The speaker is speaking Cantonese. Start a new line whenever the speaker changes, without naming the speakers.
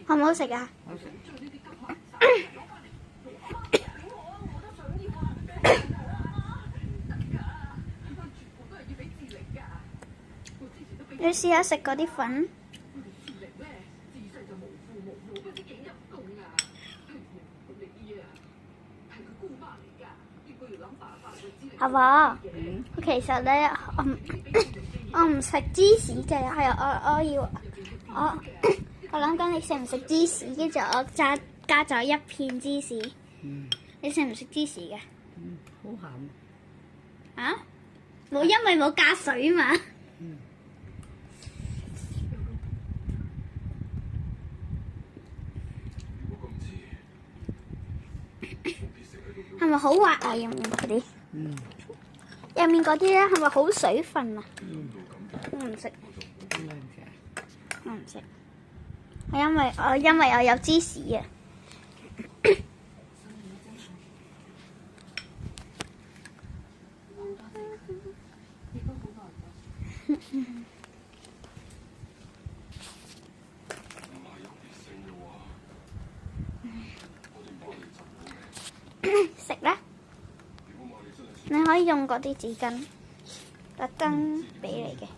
好唔好食啊？
好食。
你試下食嗰啲粉。阿婆，其實咧，我唔食芝士嘅，係我諗緊你食唔食芝士？跟住我加咗一片芝士。你食唔食芝士嘅？
好鹹。
啊？冇，因為冇加水嘛。係咪好滑啊？入面嗰啲？入面嗰啲咧係咪好水分啊？我唔食。我唔食。因為我有芝士啊。食啦！你可以用嗰啲紙巾，特登俾你嘅。